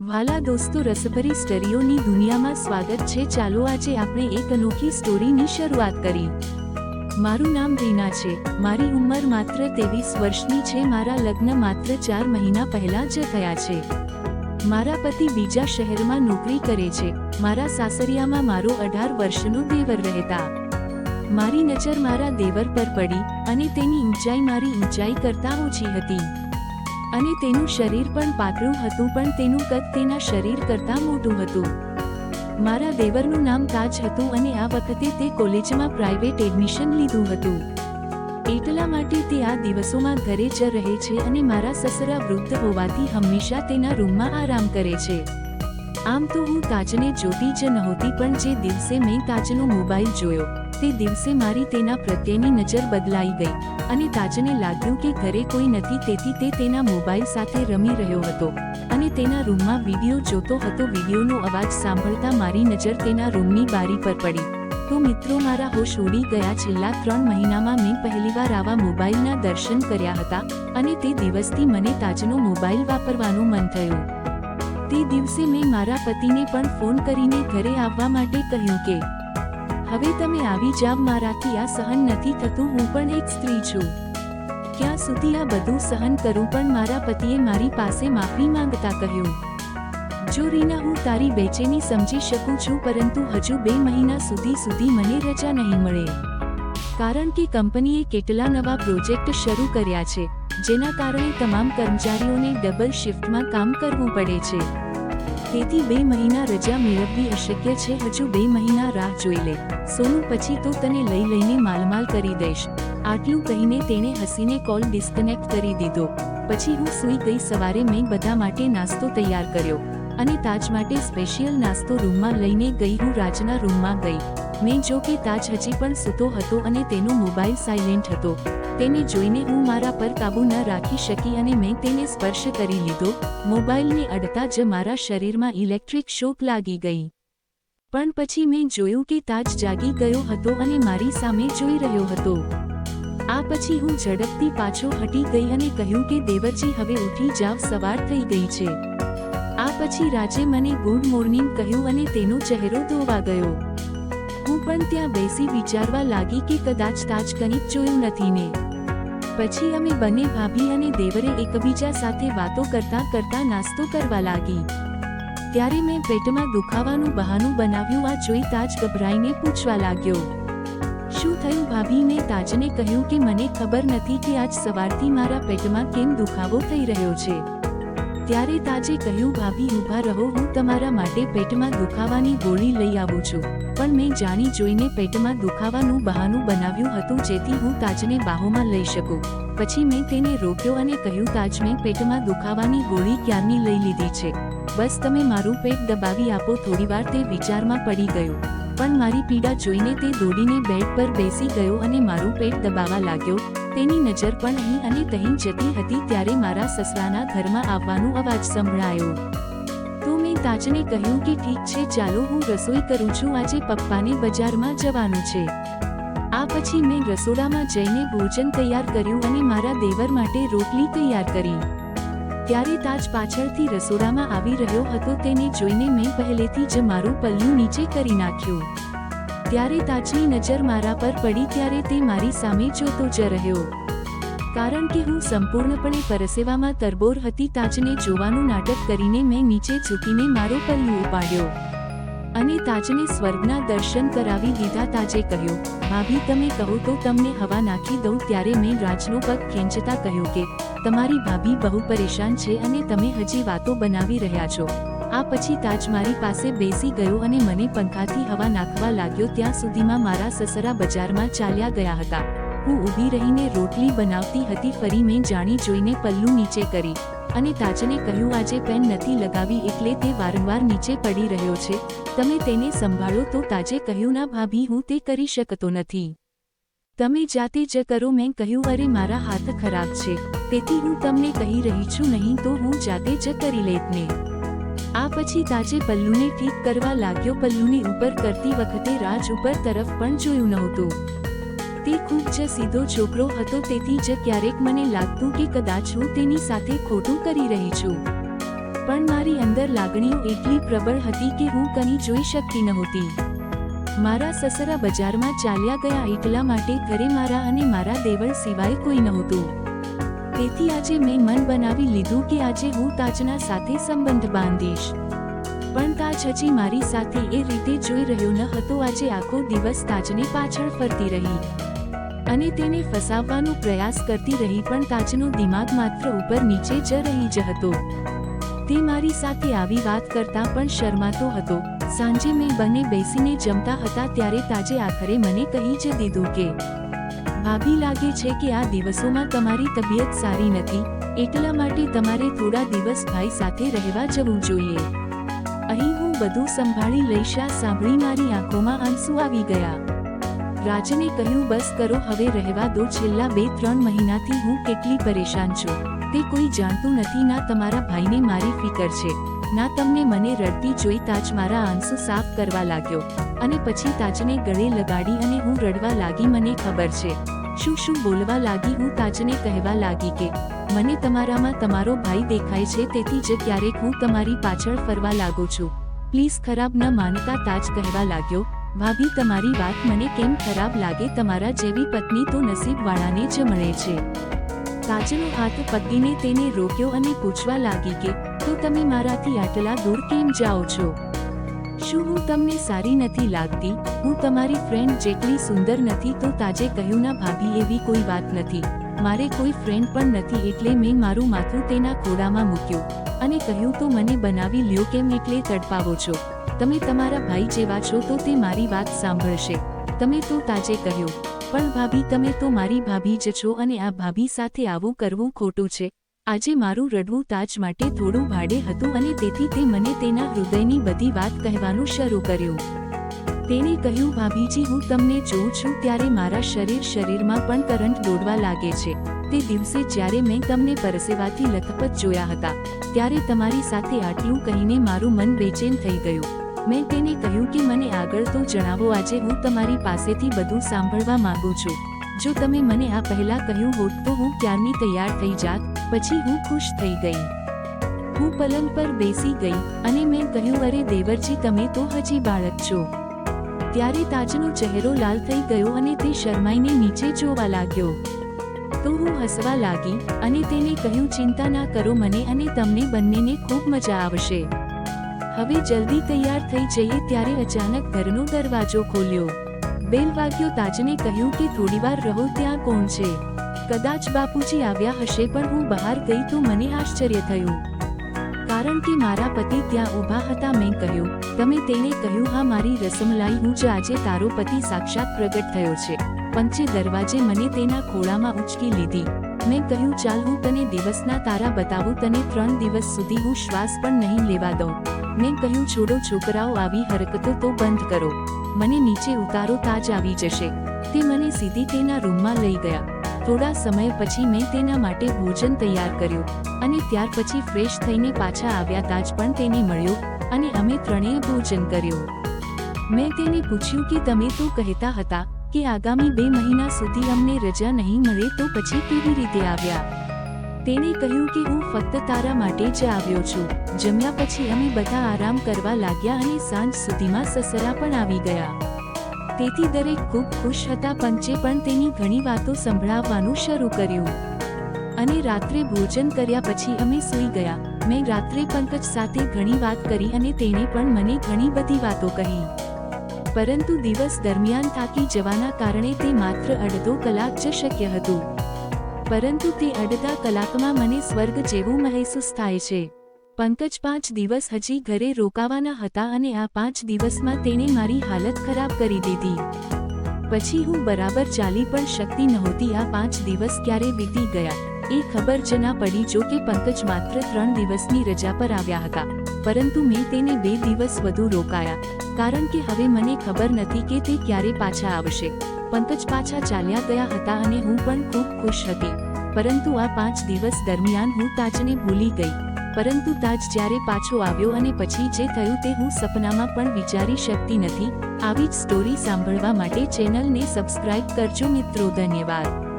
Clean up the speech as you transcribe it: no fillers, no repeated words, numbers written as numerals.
વાલા દોસ્તો, રસભરી સ્ટોરીઓની દુનિયામાં સ્વાગત છે। ચાલો આજે આપણે એક અનોખી સ્ટોરીની શરૂઆત કરી। મારું નામ રીના છે। મારી ઉંમર માત્ર 23 વર્ષની છે। મારા લગ્ન માત્ર 4 મહિના પહેલા જ થયા છે। મારા પતિ બીજા શહેરમાં નોકરી કરે છે। મારા સાસરિયામાં મારો 18 વર્ષનો દેવર રહેતા। મારી નજર મારા દેવર પર પડી અને તેની ઊંચાઈ મારી ઊંચાઈ કરતાં ઓછી હતી અને તેનું શરીર પણ પાતળું હતું, પણ તેનું કદ તેના શરીર કરતાં મોટું હતું। મારા દેવરનું નામ તાજ હતું અને આ વખતે તે કોલેજમાં પ્રાઇવેટ એડમિશન લીધું હતું, એટલા માટે તે આ દિવસોમાં ઘરે જ રહે છે અને મારા સસરા વૃદ્ધ હોવાથી હંમેશા તેના રૂમમાં આરામ કરે છે। આમ તો હું તાજને જોતી જ નહોતી, પણ જે દિવસે મેં તાજનો મોબાઈલ જોયો તે દિવસે મારી તેના પ્રત્યેની નજર બદલાઈ ગઈ અને તાજને લાગ્યું કે ઘરે કોઈ નથી, તેથી તે તેના મોબાઈલ સાથે રમી રહ્યો હતો અને તેના રૂમમાં વિડીયો જોતો હતો। વિડીયોનો અવાજ સાંભળતા મારી નજર તેના રૂમની બારી પર પડી તો મિત્રો, મારા હોશ ઉડી ગયા। છેલ્લા 3 મહિનામાં મેં પહેલીવાર આવા મોબાઈલના દર્શન કર્યા હતા અને તે દિવસથી મને તાજનો મોબાઈલ વાપરવાનું મન થયું। તે દિવસે મેં મારા પતિને પણ ફોન કરીને ઘરે આવવા માટે કહ્યું કે હવે તમે આવી જાવ, મારાથી આ સહન નથી થતું, હું પણ એક સ્ત્રી છું, ક્યાં સુધી આ બધું સહન કરું? પણ મારા પતિએ મારી પાસે માફી માંગતા કહ્યું, જો રીના, હું તારી બેચેની સમજી શકું છું, પરંતુ હજુ 2 મહિના સુધી મને રજા નહીં મળે, કારણ કે કંપનીએ કેટલા નવા પ્રોજેક્ટ શરૂ કર્યા છે, જેના કારણે તમામ કર્મચારીઓને ડબલ શિફ્ટમાં કામ કરવું પડે છે। તેથી 2 મહિના રજા મેળવવી અશક્ય છે। હજુ 2 મહિના રાહ જોઈ લે સોનું, પછી તો તને લઈને માલમાલ કરી દઈશ। આટલું કહીને તેણે હસીને કોલ ડિસ્કનેક્ટ કરી દીધો। પછી હું સૂઈ ગઈ। સવારે મેં બધા માટે નાસ્તો તૈયાર કર્યો અને તાજ માટે સ્પેશિયલ નાસ્તો રૂમમાં લઈને ગઈ। હું રાજના રૂમમાં ગઈ। મેં જો કે તાજ હજી પણ સૂતો હતો અને તેનો મોબાઈલ સાયલેન્ટ હતો। તેને જોઈને હું મારા પર કાબૂ ન રાખી શકી અને મેં તેને સ્પર્શ કરી લીધો। મોબાઈલને અડતા જ મારા શરીરમાં ઇલેક્ટ્રિક શોક લાગી ગઈ, પણ પછી મેં જોયું કે તાજ જાગી ગયો હતો અને મારી સામે જોઈ રહ્યો હતો। આ પછી હું ઝડપથી પાછો હટી ગઈ અને કહ્યું કે દેવરજી, હવે ઉઠી જાવ, સવાર થઈ ગઈ છે। આ પછી રાજે મને ગુડ મોર્નિંગ કહ્યું અને તેનો ચહેરો ધોવા ગયો। હું પણ ત્યાં બેસી વિચારવા લાગી કે કદાચ તાજ કંઈક જોયું નથી ને। પછી અમે બંને ભાભી અને દેવરે એકબીજા સાથે વાતો કરતા નાસ્તો કરવા લાગી। ત્યારે મેં પેટમાં દુખાવાનું બહાનું બનાવ્યું। આ જોઈ તાજ ગભરાઈને પૂછવા લાગ્યો, શું થયું ભાભી? મેં તાજને કહ્યું કે મને ખબર નથી કે આજ સવારથી મારા પેટમાં કેમ દુખાવો થઈ રહ્યો છે। ત્યારે તાજે કહ્યું, ભાભી ઊભા રહો, હું તમારા માટે પેટમાં દુખાવાની ગોળી લઈ આવું છું। પણ મેં જાણી જોઈને પેટમાં દુખાવાનું બહાનું બનાવ્યું હતું, જેથી હું તાજને બાહોમાં લઈ શકું। પછી મેં તેને રોક્યો અને કહ્યું, તાજ, મેં પેટમાં દુખાવાની ગોળી ક્યારની લઈ લીધી છે, બસ તમે મારું પેટ દબાવી આપો। થોડીવાર તે વિચારમાં પડી ગયો, પણ મારી પીડા જોઈને તે દોડીને બેડ પર બેસી ગયો અને મારું પેટ દબાવવા લાગ્યો। તેની નજર પણ અહીં અને તહીં જતી હતી। ત્યારે મારા સસરાના ઘરમાં આવવાનો અવાજ સંભળાયો તો મેં તાજને કહ્યું કે ઠીક છે, ચાલો હું રસોઈ કરું છું, આજે પપ્પાને બજારમાં જવાનું છે। આ પછી મેં રસોડામાં જઈને ભોજન તૈયાર કર્યું અને મારા દેવર માટે રોટલી તૈયાર કરી। ત્યારે તાજ પાછળથી રસોડામાં આવી રહ્યો હતો। તેને જોઈને મેં પહેલેથી જ મારું પલ્લું નીચે કરી નાખ્યું। ત્યારે તાજની નજર મારા પર પડી ત્યારે તે મારી સામે જોતો જ રહ્યો, કારણ કે હું સંપૂર્ણપણે પરસેવામાં તરબોળ હતી। તાજને જોવાનું નાટક કરીને મેં નીચે ઝૂકીને મારો પલ્લું ઉપાડ્યો અને તાજને સ્વર્ગના દર્શન કરાવી દીધા। તાજે કહ્યું, ભાભી તમે કહો તો તમને હવા નાખી દઉં। ત્યારે મેં રાજનો પગ ખેંચતા કહ્યું કે તમારી ભાભી બહુ પરેશાન છે અને તમે હજી વાતો બનાવી રહ્યા છો। આ પછી તાજ મારી પાસે બેસી ગયો અને મને પંખાથી હવા નાખવા લાગ્યો। ત્યાં સુધીમાં મારા સસરા બજારમાં ચાલ્યા ગયા હતા। હું ઊભી રહીને રોટલી બનાવતી હતી। ફરી મેં જાણી જોઈને પલ્લું નીચે કરી અને તાજને કહ્યું, આજે પેન નથી લગાવી એટલે તે વારંવાર નીચે પડી રહ્યો છે, તમે તેને સંભાળો। તો તાજે કહ્યું, ના ભાભી, હું તે કરી શકતો નથી, તમે જાતે જ કરો। મેં કહ્યું, અરે મારા હાથ ખરાબ છે, તેથી હું તમને કહી રહી છું, નહીં તો હું જાતે જ કરી લેત ને। આ પછી તાજે પલ્લુને ઠીક કરવા લાગ્યો। પલ્લુને ઉપર કરતી વખતે રાજ ઉપર તરફ પણ જોયું નહોતું। તે ખૂબ જ સીધો છોકરો હતો, તેથી જ ક્યારેક મને લાગતું કે કદાચ હું તેની સાથે ખોટું કરી રહી છું। પણ મારી અંદર લાગણીઓ એટલી પ્રબળ હતી કે હું કંઈ જોઈ શકતી નહોતી. મારા સસરા બજારમાં ચાલ્યા ગયા એટલા માટે ઘરે મારા અને મારા દેવળ સિવાય કોઈ નહોતું. તેથી આજે મેં મન બનાવી લીધું કે આજે હું તાજના સાથે સંબંધ બાંધીશ. પણ તાજ હજી મારી સાથે એ રીતે જોઈ રહ્યો ન હતો. આજે આખો દિવસ તાજને પાછળ ફરતી રહી અને તેને ફસાવવાનો પ્રયાસ કરતી રહી, પણ તાજનો દિમાગ માત્ર ઉપર નીચે જ રહી જ હતો. તે મારી સાથે આવી વાત કરતા પણ શરમાતો હતો. સાંજે મેં બંને બેસીને જમતા હતા ત્યારે તાજે આખરે મને કહી જ દીધું કે ભાભી, લાગે છે કે આ દિવસોમાં તમારી તબિયત સારી નથી, એટલા માટે તમારે થોડા દિવસ ભાઈ સાથે રહેવા જવું જોઈએ. અહીં હું બધું સંભાળી લઈશ. આ સાંભળી મારી આંખોમાં આંસુ આવી ગયા. રાજને કહ્યું, બસ કરો હવે, રહેવા દો. છેલ્લા 2-3 મહિનાથી હું કેટલી પરેશાન છું તે કોઈ જાણતું નથી. ના તમારા ભાઈને મારી ફિકર છે, ના તમને મને રડતી જોઈ. તાજ મારા આંસુ સાફ કરવા લાગ્યો અને પછી તાજને ગળે લગાડી અને હું રડવા લાગી. મને ખબર છે શું બોલવા લાગી. હું તાજને કહેવા લાગી કે મને તમારામાં તમારો ભાઈ દેખાય છે, તેથી જ ક્યારેક હું તમારી પાછળ ફરવા લાગુ છું. પ્લીઝ ખરાબ ન માનતા. તાજ કહેવા લાગ્યો, ભાભી તમારી વાત મને કેમ ખરાબ લાગે? તમારા જેવી પત્ની તો નસીબવાળાને જ મળે છે. તાજનો હાથ પકડીને તેને રોક્યો અને પૂછવા લાગી કે તો તમે મારાથી આટલા દૂર કેમ જાઓ છો? શું હું તમને સારી નથી લાગતી? હું તમારી ફ્રેન્ડ જેટલી સુંદર નથી? તો તાજે કહ્યું, ના ભાભી, એવી કોઈ વાત નથી. મારે કોઈ ફ્રેન્ડ પણ નથી. એટલે મેં મારું માથું તેના ખોળામાં મૂક્યું અને કહ્યું, તો મને બનાવી લ્યો. કેમ એટલે તડપાવો છો? તમે તમારા ભાઈ જેવા છો તો તે મારી વાત સાંભળશે. તમે તો તાજે કહ્યું, પણ ભાભી, તમે તો મારી ભાભી જ છો અને આ ભાભી સાથે આવું કરવું ખોટું છે. આજે મારું રડવું તાજ માટે થોડું ભાડે હતું અને તેથી તે મને તેના હૃદયની બધી વાત કહેવાનું શરૂ કર્યું. તેણે કહ્યું, ભાભીજી, હું તમને જોઉં છું ત્યારે મારા શરીરમાં પણ કરંટ દોડવા લાગે છે. તે દિવસે જ્યારે મેં તમને પરસેવાથી લથપથ જોયા હતા ત્યારે તમારી સાથે આટલું કહીને મારું મન બેચેન થઈ ગયું. મેં તેને કહ્યું કે મને આગળ તો જણાવો. આજે હું તમારી પાસેથી બધું સાંભળવા માંગુ છું. જો તમે મને આ પહેલા કહ્યું હોત તો હું ક્યારની તૈયાર થઈ જાત. પછી હું ખુશ થઈ ગઈ. હું પલંગ પર બેસી ગઈ અને મેં કહ્યું, અરે દેવરજી, તમે તો હજી બાળક છો. ત્યારે તાજનો ચહેરો લાલ થઈ ગયો અને તે શરમાઈને નીચે જોવા લાગ્યો. તો હું હસવા લાગી અને તેને કહ્યું, ચિંતા ના કરો, મને અને તમને બંનેને ખૂબ મજા આવશે. હવે જલ્દી તૈયાર થઈ જઈએ. ત્યારે અચાનક ઘરનો દરવાજો ખોલ્યો. બેલ વાગ્યો. તાજને કહ્યું કે થોડીવાર રહો. ત્યાં કોણ છે? કદાચ બાપુજી આવ્યા હશે. પણ હું બહાર ગઈ તો મને આશ્ચર્ય થયું, કારણ કે મારા પતિ ત્યાં ઊભા હતા. મેં કહ્યું, તમે? તેણે કહ્યું, હા મારી રસમલાઈ, હું જ. આજે તારો પતિ સાક્ષાત પ્રગટ થયો છે. પંચે દરવાજે મને તેના ખોળામાં ઉંચકી લીધી. મેં કહ્યું, ચાલ હું તને દિવસના તારા બતાવું. તને 3 દિવસ સુધી હું શ્વાસ પણ નહીં લેવા દઉં. મેં કહ્યું, છોડો છોકરાઓ, આવી હરકતો તો બંધ કરો. મને નીચે ઉતારો. તાજ આવી જશે. તે મને સીધી તેના રૂમમાં લઈ ગયા. થોડા સમય પછી મેં તેના માટે ભોજન તૈયાર કર્યું અને ત્યાર પછી ફ્રેશ થઈને પાછા આવ્યા. તાજ પણ તેને મળ્યો અને અમે ત્રણેય ભોજન કર્યું. મેં તેને પૂછ્યું કે તમે તો કહેતા હતા કે આગામી 2 મહિના સુધી અમને રજા નહીં મળે, તો પછી કેવી રીતે આવ્યા? તેણે કહ્યું કે હું ફક્ત તારા માટે જ આવ્યો છું. જમ્યા પછી અમે બધા આરામ કરવા લાગ્યા અને સાંજ સુધીમાં સસરા પણ આવી ગયા. તેથી દરેક ખૂબ ખુશ હતા. પંચે પણ તેની ઘણી વાતો સંભળાવવાનું શરૂ કર્યું અને રાત્રે ભોજન કર્યા પછી અમે સૂઈ ગયા. મેં રાત્રે પંકજ સાથે ઘણી વાત કરી અને તેણે પણ મને ઘણી બધી વાતો કહી. પરંતુ દિવસ દરમિયાન થાકી જવાના કારણે તે માત્ર અડધો કલાક જ શક્ય હતું. પરંતુ તે અડધા કલાકમાં મને સ્વર્ગ જેવું મહેસૂસ થાય છે. પંકજ 5 દિવસ હજી ઘરે રોકાવાના હતા અને આ 5 દિવસમાં તેણે મારી હાલત ખરાબ કરી દીધી. પછી હું બરાબર ચાલી પણ શકતી નહોતી. આ 5 દિવસ ક્યારે વીતી ગયા એ ખબર જ ના પડી. જો કે પંકજ માત્ર 3 દિવસની રજા પર આવ્યા હતા, પરંતુ મેં તેને 2 દિવસ વધુ રોકાયા, કારણ કે હવે મને ખબર નથી કે તે ક્યારે પાછા આવશે. પંકજ પાછા ચાલ્યા ગયા હતા અને હું પણ ખૂબ ખુશ હતી. પરંતુ આ 5 દિવસ દરમિયાન હું તાજને ભૂલી ગઈ. પરંતુ તાજ જ્યારે પાછો આવ્યો અને પછી જે થયું તે હું સપનામાં પણ વિચારી શકતી નથી. આવી જ સ્ટોરી સાંભળવા માટે ચેનલને સબસ્ક્રાઇબ કરજો મિત્રો. ધન્યવાદ.